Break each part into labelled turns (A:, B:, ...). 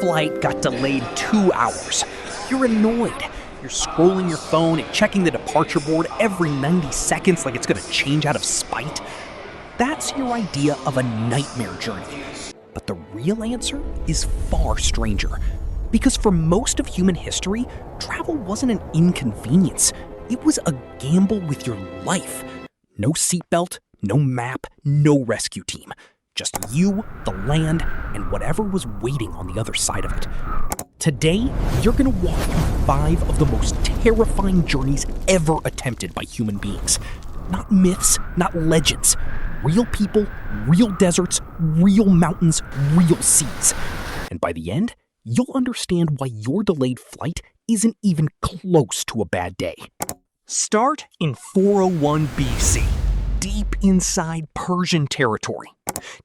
A: flight got delayed 2 hours. You're annoyed. You're scrolling your phone and checking the departure board every 90 seconds like it's going to change out of spite. That's your idea of a nightmare journey. But the real answer is far stranger. Because for most of human history, travel wasn't an inconvenience. It was a gamble with your life. No seatbelt, no map, no rescue team. Just you, the land, and whatever was waiting on the other side of it. Today, you're going to walk through 5 of the most terrifying journeys ever attempted by human beings. Not myths, not legends. Real people, real deserts, real mountains, real seas. And by the end, you'll understand why your delayed flight isn't even close to a bad day. Start in 401 BC, deep inside Persian territory.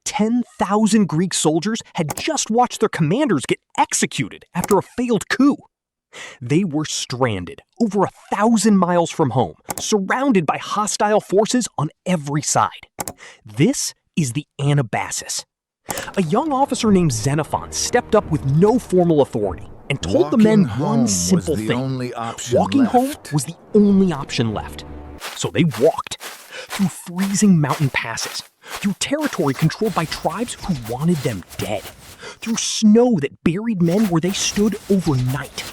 A: 10,000 Greek soldiers had just watched their commanders get executed after a failed coup. They were stranded over 1,000 miles from home, surrounded by hostile forces on every side. This is the Anabasis. A young officer named Xenophon stepped up with no formal authority and told the men one simple thing. Walking home was the only option left. So they walked through freezing mountain passes, through territory controlled by tribes who wanted them dead, through snow that buried men where they stood overnight.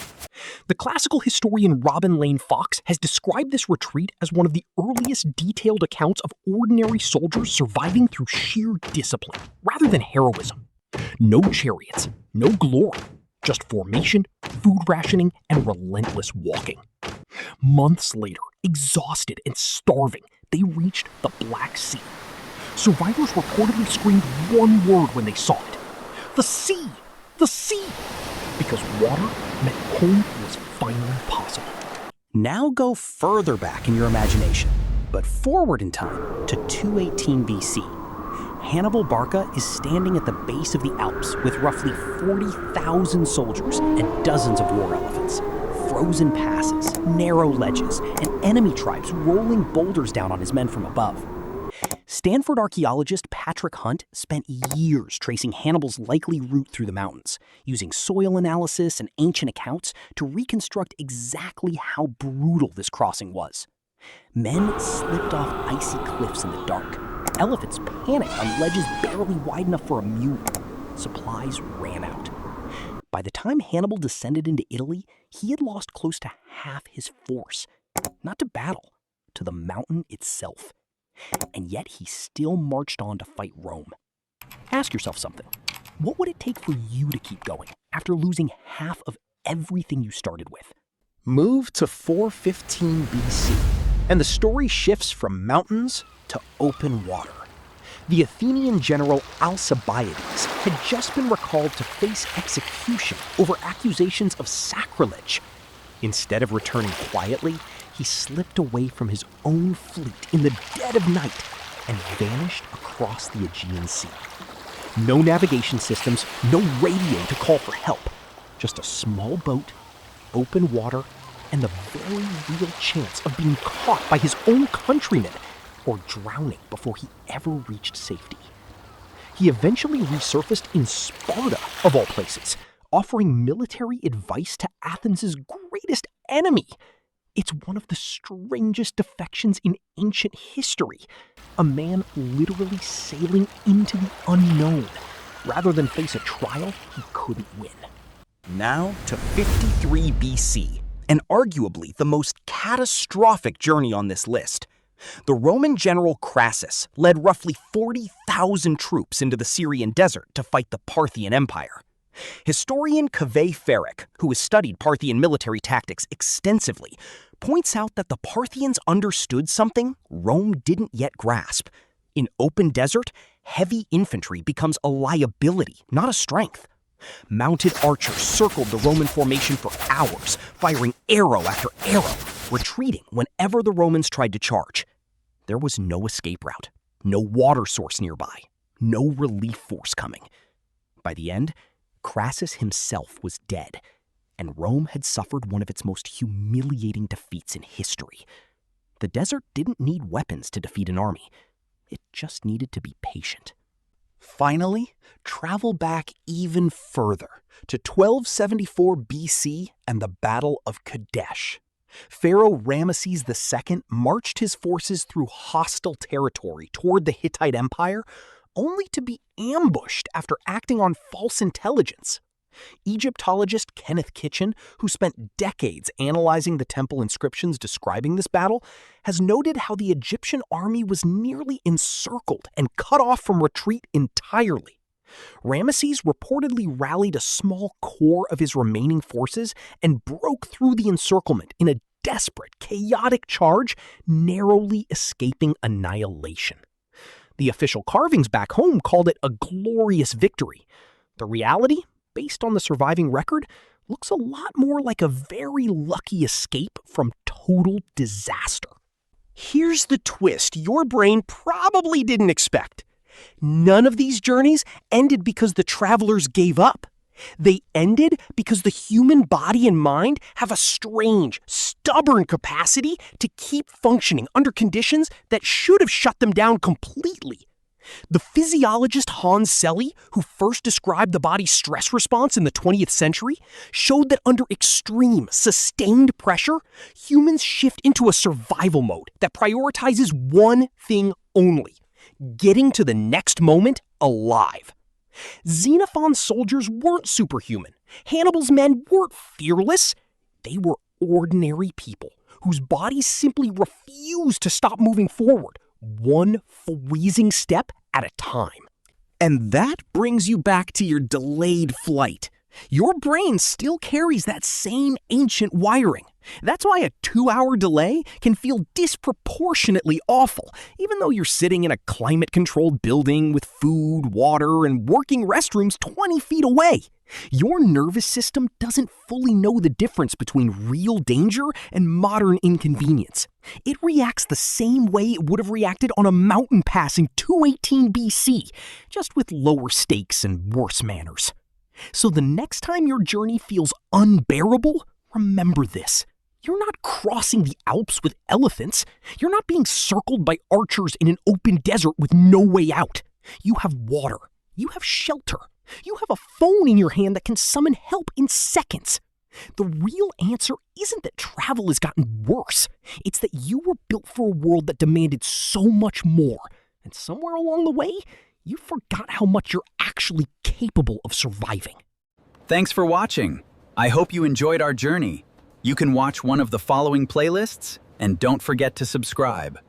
A: The classical historian Robin Lane Fox has described this retreat as one of the earliest detailed accounts of ordinary soldiers surviving through sheer discipline, rather than heroism. No chariots, no glory, just formation, food rationing, and relentless walking. Months later, exhausted and starving, they reached the Black Sea. Survivors reportedly screamed one word when they saw it. The sea! The sea! Because water meant home was finally possible. Now go further back in your imagination, but forward in time to 218 BC. Hannibal Barca is standing at the base of the Alps with roughly 40,000 soldiers and dozens of war elephants. Frozen passes, narrow ledges, and enemy tribes rolling boulders down on his men from above. Stanford archaeologist Patrick Hunt spent years tracing Hannibal's likely route through the mountains, using soil analysis and ancient accounts to reconstruct exactly how brutal this crossing was. Men slipped off icy cliffs in the dark. Elephants panicked on ledges barely wide enough for a mule. Supplies ran out. By the time Hannibal descended into Italy, he had lost close to half his force. Not to battle, to the mountain itself. And yet he still marched on to fight Rome. Ask yourself something. What would it take for you to keep going after losing half of everything you started with? Move to 415 BC, and the story shifts from mountains to open water. The Athenian general Alcibiades had just been recalled to face execution over accusations of sacrilege. Instead of returning quietly, he slipped away from his own fleet in the dead of night and vanished across the Aegean Sea. No navigation systems, no radio to call for help. Just a small boat, open water, and the very real chance of being caught by his own countrymen or drowning before he ever reached safety. He eventually resurfaced in Sparta, of all places, offering military advice to Athens' greatest enemy. It's one of the strangest defections in ancient history. A man literally sailing into the unknown, rather than face a trial he couldn't win. Now to 53 BC, and arguably the most catastrophic journey on this list. The Roman general Crassus led roughly 40,000 troops into the Syrian desert to fight the Parthian Empire. Historian Kaveh Farik, who has studied Parthian military tactics extensively, points out that the Parthians understood something Rome didn't yet grasp. In open desert, heavy infantry becomes a liability, not a strength. Mounted archers circled the Roman formation for hours, firing arrow after arrow, retreating whenever the Romans tried to charge. There was no escape route, no water source nearby, no relief force coming. By the end, Crassus himself was dead, and Rome had suffered one of its most humiliating defeats in history. The desert didn't need weapons to defeat an army. It just needed to be patient.
B: Finally, travel back even further to 1274 BC and the Battle of Kadesh. Pharaoh Ramesses II marched his forces through hostile territory toward the Hittite Empire, only to be ambushed after acting on false intelligence. Egyptologist Kenneth Kitchen, who spent decades analyzing the temple inscriptions describing this battle, has noted how the Egyptian army was nearly encircled and cut off from retreat entirely. Ramesses reportedly rallied a small core of his remaining forces and broke through the encirclement in a desperate, chaotic charge, narrowly escaping annihilation. The official carvings back home called it a glorious victory. The reality, based on the surviving record, looks a lot more like a very lucky escape from total disaster.
C: Here's the twist your brain probably didn't expect. None of these journeys ended because the travelers gave up. They ended because the human body and mind have a strange, stubborn capacity to keep functioning under conditions that should have shut them down completely. The physiologist Hans Selye, who first described the body's stress response in the 20th century, showed that under extreme, sustained pressure, humans shift into a survival mode that prioritizes one thing only: getting to the next moment alive. Xenophon's soldiers weren't superhuman. Hannibal's men weren't fearless. They were ordinary people whose bodies simply refused to stop moving forward, one freezing step at a time.
B: And that brings you back to your delayed flight. Your brain still carries that same ancient wiring. That's why a 2-hour delay can feel disproportionately awful, even though you're sitting in a climate-controlled building with food, water, and working restrooms 20 feet away. Your nervous system doesn't fully know the difference between real danger and modern inconvenience. It reacts the same way it would have reacted on a mountain pass in 218 BC, just with lower stakes and worse manners. So the next time your journey feels unbearable, remember this. You're not crossing the Alps with elephants. You're not being circled by archers in an open desert with no way out. You have water. You have shelter. You have a phone in your hand that can summon help in seconds. The real answer isn't that travel has gotten worse. It's that you were built for a world that demanded so much more. And somewhere along the way, you forgot how much you're actually capable of surviving.
D: Thanks for watching. I hope you enjoyed our journey. You can watch one of the following playlists, and don't forget to subscribe.